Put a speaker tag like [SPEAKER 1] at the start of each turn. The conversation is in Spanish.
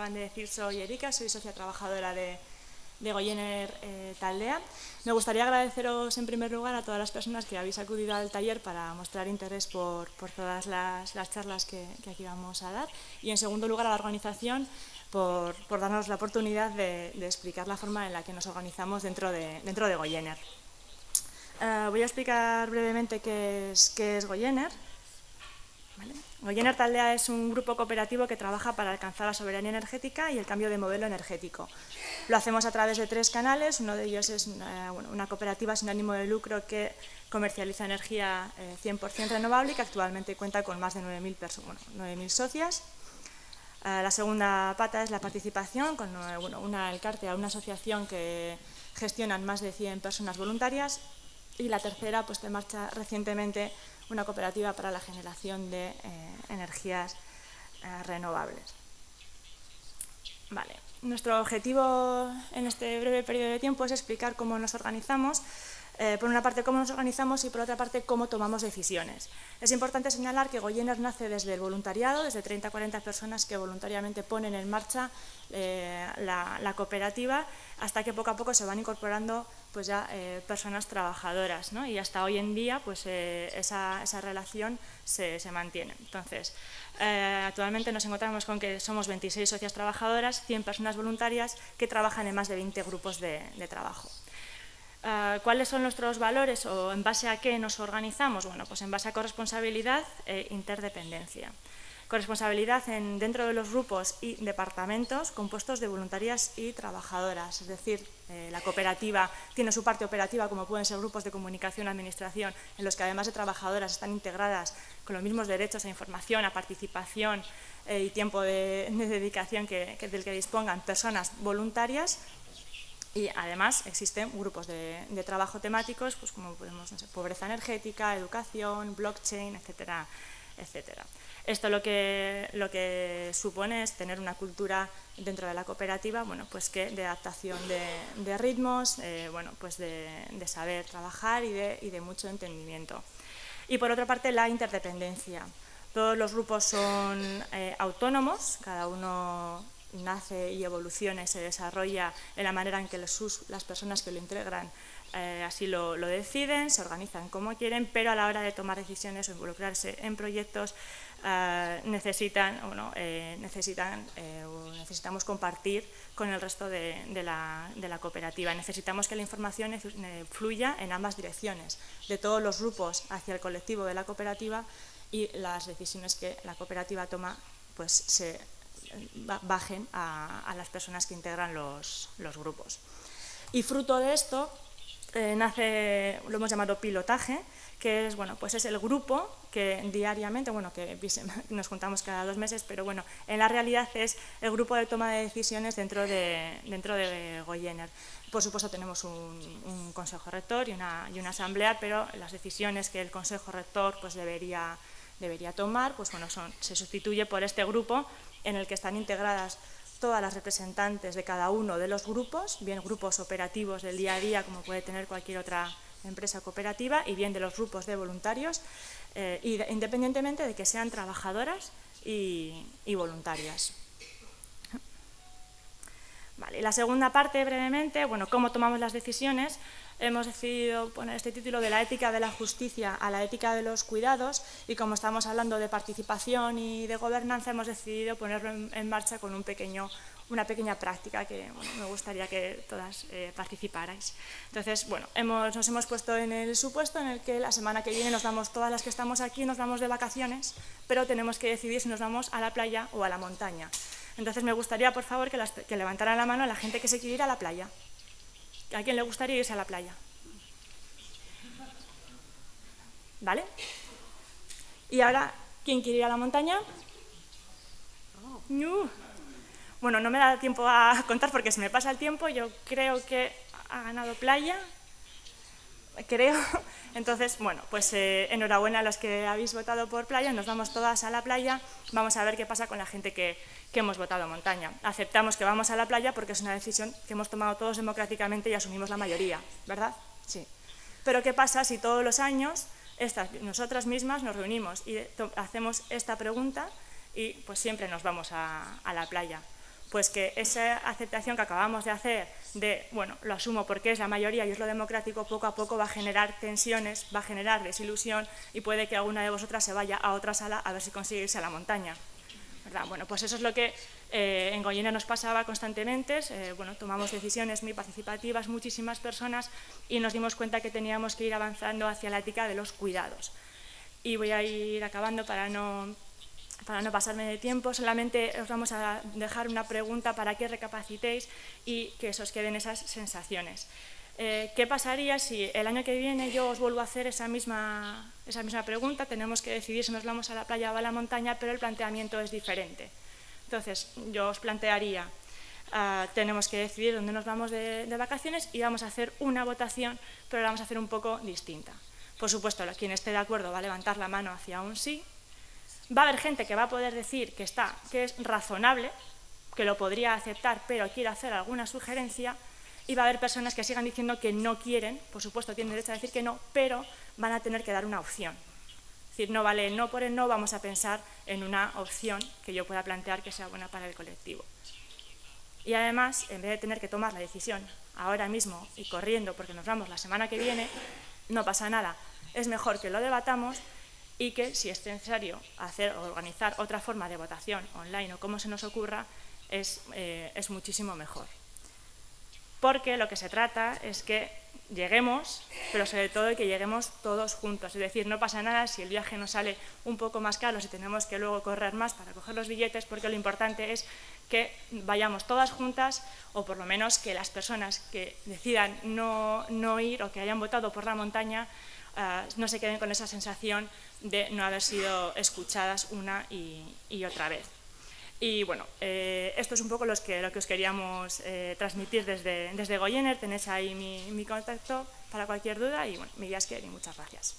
[SPEAKER 1] acaban de decir, soy Erika, soy socia trabajadora de Goiener Taldea. Me gustaría agradeceros en primer lugar a todas las personas que habéis acudido al taller para mostrar interés por todas las charlas que aquí vamos a dar, y en segundo lugar a la organización por darnos la oportunidad de explicar la forma en la que nos organizamos dentro de Goiener. Voy a explicar brevemente qué es Goiener. ¿Vale? Goiener Taldea es un grupo cooperativo que trabaja para alcanzar la soberanía energética y el cambio de modelo energético. Lo hacemos a través de 3 canales. Uno de ellos es una cooperativa sin ánimo de lucro que comercializa energía 100% renovable y que actualmente cuenta con más de 9.000 socias. La segunda pata es la participación con una Elcártea, una asociación que gestionan más de 100 personas voluntarias. Y la tercera, puesta en marcha recientemente, una cooperativa para la generación de energías renovables. Vale. Nuestro objetivo en este breve periodo de tiempo es explicar cómo nos organizamos. Por una parte, cómo nos organizamos y por otra parte, cómo tomamos decisiones. Es importante señalar que Goiener nace desde el voluntariado, desde 30 a 40 personas que voluntariamente ponen en marcha la cooperativa, hasta que poco a poco se van incorporando pues ya personas trabajadoras, ¿no? Y hasta hoy en día pues, esa relación se mantiene. Entonces, actualmente nos encontramos con que somos 26 socias trabajadoras, 100 personas voluntarias que trabajan en más de 20 grupos de trabajo. ¿Cuáles son nuestros valores o en base a qué nos organizamos? Bueno, pues en base a corresponsabilidad e interdependencia. Corresponsabilidad dentro de los grupos y departamentos compuestos de voluntarias y trabajadoras, es decir, la cooperativa tiene su parte operativa, como pueden ser grupos de comunicación, administración, en los que además de trabajadoras están integradas con los mismos derechos a información, a participación y tiempo de dedicación del que dispongan personas voluntarias. Y además existen grupos de trabajo temáticos, pues como podemos, no sé, pobreza energética, educación, blockchain, etcétera, etcétera. Esto lo que supone es tener una cultura dentro de la cooperativa, bueno, pues que de adaptación de ritmos, bueno, pues de saber trabajar y de mucho entendimiento. Y por otra parte, la interdependencia. Todos los grupos son autónomos, cada uno nace y evoluciona y se desarrolla de la manera en que las personas que lo integran así lo deciden, se organizan como quieren, pero a la hora de tomar decisiones o involucrarse en proyectos necesitamos compartir con el resto de la cooperativa. Necesitamos que la información fluya en ambas direcciones, de todos los grupos hacia el colectivo de la cooperativa, y las decisiones que la cooperativa toma pues se bajen a las personas que integran los grupos. Y fruto de esto nace, lo hemos llamado pilotaje, que es, bueno, pues es el grupo que diariamente, bueno, que nos juntamos cada 2 meses, pero bueno, en la realidad es el grupo de toma de decisiones dentro de Goiener. Por supuesto tenemos un consejo rector y una asamblea, pero las decisiones que el consejo rector pues debería tomar, pues bueno, se sustituye por este grupo en el que están integradas todas las representantes de cada uno de los grupos, bien grupos operativos del día a día, como puede tener cualquier otra empresa cooperativa, y bien de los grupos de voluntarios, independientemente de que sean trabajadoras y voluntarias. Vale, la segunda parte, brevemente, bueno, cómo tomamos las decisiones. Hemos decidido poner este título de la ética de la justicia a la ética de los cuidados, y como estamos hablando de participación y de gobernanza, hemos decidido ponerlo en marcha con una pequeña práctica que, bueno, me gustaría que todas participarais. Entonces, bueno, nos hemos puesto en el supuesto en el que la semana que viene todas las que estamos aquí nos vamos de vacaciones, pero tenemos que decidir si nos vamos a la playa o a la montaña. Entonces me gustaría, por favor, que levantaran la mano a la gente que se quiere ir a la playa. ¿A quién le gustaría irse a la playa? ¿Vale? Y ahora, ¿quién quiere ir a la montaña? No. Bueno, no me da tiempo a contar porque se me pasa el tiempo. Yo creo que ha ganado playa. Creo. Entonces, bueno, pues enhorabuena a los que habéis votado por playa. Nos vamos todas a la playa. Vamos a ver qué pasa con la gente que hemos votado montaña. Aceptamos que vamos a la playa porque es una decisión que hemos tomado todos democráticamente y asumimos la mayoría, ¿verdad? Sí. Pero ¿qué pasa si todos los años nosotras mismas nos reunimos y hacemos esta pregunta y pues siempre nos vamos a la playa? pues que esa aceptación que acabamos de hacer de, bueno, lo asumo porque es la mayoría y es lo democrático, poco a poco va a generar tensiones, va a generar desilusión y puede que alguna de vosotras se vaya a otra sala a ver si consigue irse a la montaña, ¿verdad? Bueno, pues eso es lo que en Goyena nos pasaba constantemente. Bueno, tomamos decisiones muy participativas, muchísimas personas, y nos dimos cuenta que teníamos que ir avanzando hacia la ética de los cuidados. Y voy a ir acabando para no pasarme de tiempo. Solamente os vamos a dejar una pregunta para que recapacitéis y que os queden esas sensaciones. ¿Qué pasaría si el año que viene yo os vuelvo a hacer esa misma pregunta? Tenemos que decidir si nos vamos a la playa o a la montaña, pero el planteamiento es diferente. Entonces, yo os plantearía, tenemos que decidir dónde nos vamos de vacaciones y vamos a hacer una votación, pero la vamos a hacer un poco distinta. Por supuesto, quien esté de acuerdo va a levantar la mano hacia un sí. Va a haber gente que va a poder decir que es razonable, que lo podría aceptar, pero quiere hacer alguna sugerencia, y va a haber personas que sigan diciendo que no quieren, por supuesto tienen derecho a decir que no, pero van a tener que dar una opción. Es decir, no vale el no por el no, vamos a pensar en una opción que yo pueda plantear que sea buena para el colectivo. Y además, en vez de tener que tomar la decisión ahora mismo y corriendo porque nos vamos la semana que viene, no pasa nada. Es mejor que lo debatamos y que, si es necesario hacer o organizar otra forma de votación online o como se nos ocurra, es muchísimo mejor. Porque lo que se trata es que lleguemos, pero sobre todo que lleguemos todos juntos. Es decir, no pasa nada si el viaje nos sale un poco más caro, si tenemos que luego correr más para coger los billetes, porque lo importante es que vayamos todas juntas, o por lo menos que las personas que decidan no ir o que hayan votado por la montaña no se queden con esa sensación de no haber sido escuchadas una y otra vez. Y bueno, esto es un poco lo que os queríamos transmitir desde Goyener. Tenéis ahí mi contacto para cualquier duda y bueno, Miguel Asquer, y muchas gracias.